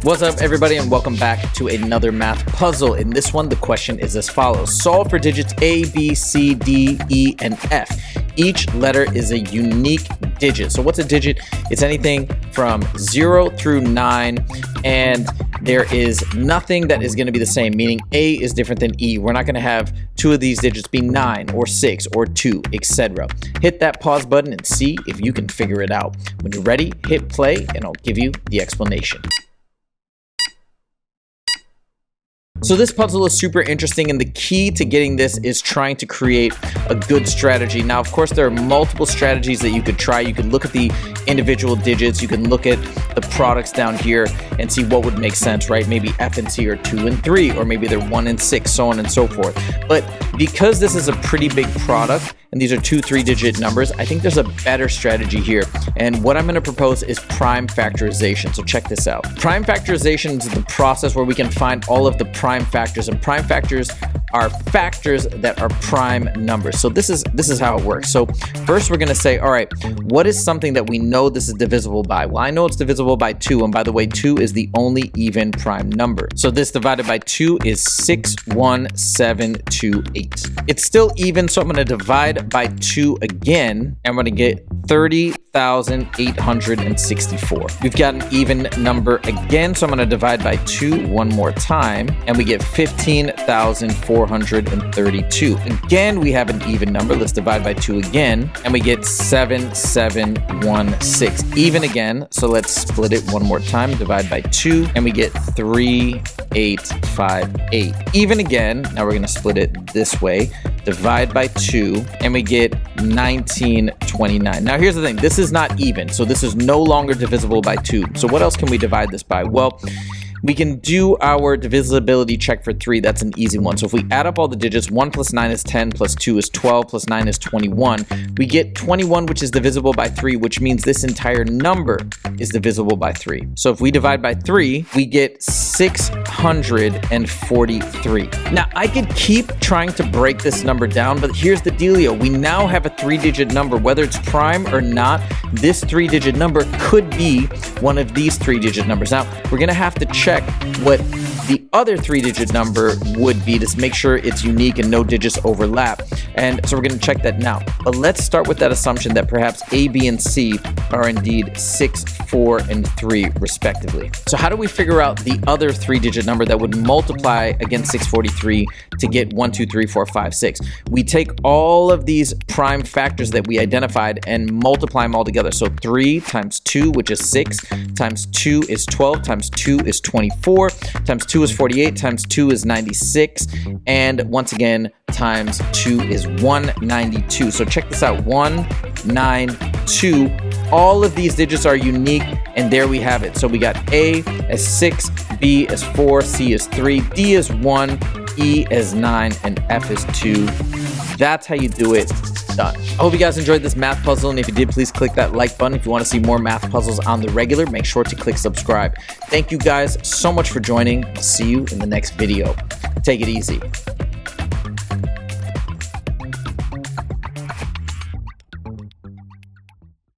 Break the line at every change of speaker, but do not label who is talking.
What's up, everybody, and welcome back to another math puzzle. In this one, the question is as follows. Solve for digits A, B, C, D, E, and F. Each letter is a unique digit. So what's a digit? It's anything from 0 through 9, and there is nothing that is going to be the same, meaning A is different than E. We're not going to have two of these digits be 9 or 6 or 2, etc. Hit that pause button and see if you can figure it out. When you're ready, hit play, and I'll give you the explanation. So this puzzle is super interesting, and the key to getting this is trying to create a good strategy. Now, of course, there are multiple strategies that you could try. You could look at the individual digits. You can look at the products down here and see what would make sense, right? Maybe F and C are 2 and 3, or maybe they're 1 and 6, so on and so forth. But because this is a pretty big product, and these are 2 3-digit numbers, I think there's a better strategy here. And what I'm going to propose is prime factorization. So check this out. Prime factorization is the process where we can find all of the prime factors, and prime factors are factors that are prime numbers. So this is how it works. So first we're going to say, all right, what is something that we know this is divisible by? Well, I know it's divisible by 2, and by the way, 2 is the only even prime number. So this divided by 2 is 61728. It's still even, so I'm going to divide by 2 again, and we're going to get 30,864. We've got an even number again, so I'm going to divide by 2 one more time, and we get 15,432. Again, we have an even number. Let's divide by 2 again, and we get 7716. Even again, so let's split it one more time, divide by 2, and we get 3858. Even again, now we're going to split it this way, divide by 2, and we get 1929. Now here's the thing, this is not even, so this is no longer divisible by 2. So what else can we divide this by? Well, we can do our divisibility check for 3. That's an easy one. So if we add up all the digits, 1 plus 9 is 10, plus 2 is 12, plus 9 is 21. We get 21, which is divisible by 3, which means this entire number is divisible by 3. So if we divide by 3, we get 643. Now, I could keep trying to break this number down, but here's the dealio. We now have a 3-digit number. Whether it's prime or not, this 3-digit number could be one of these 3-digit numbers. Now, we're going to have to check what the other 3-digit number would be to make sure it's unique and no digits overlap. And so we're going to check that now. But let's start with that assumption that perhaps A, B, and C are indeed 6, 4, and 3 respectively. So how do we figure out the other 3-digit number that would multiply against 643 to get 1, 2, 3, 4, 5, 6? We take all of these prime factors that we identified and multiply them all together. So 3 times 2, which is 6, times 2 is 12, times 2 is 24, times 2 is 48, times 2 is 96, and once again, times 2 is 192. So check this out, 192. All of these digits are unique, and there we have it. So we got A as 6, B as 4, C as 3, D as 1, E as 9, and F as 2. That's how you do it. Done. I hope you guys enjoyed this math puzzle, and if you did, please click that like button. If you want to see more math puzzles on the regular, make sure to click subscribe. Thank you guys so much for joining. I'll see you in the next video. Take it easy.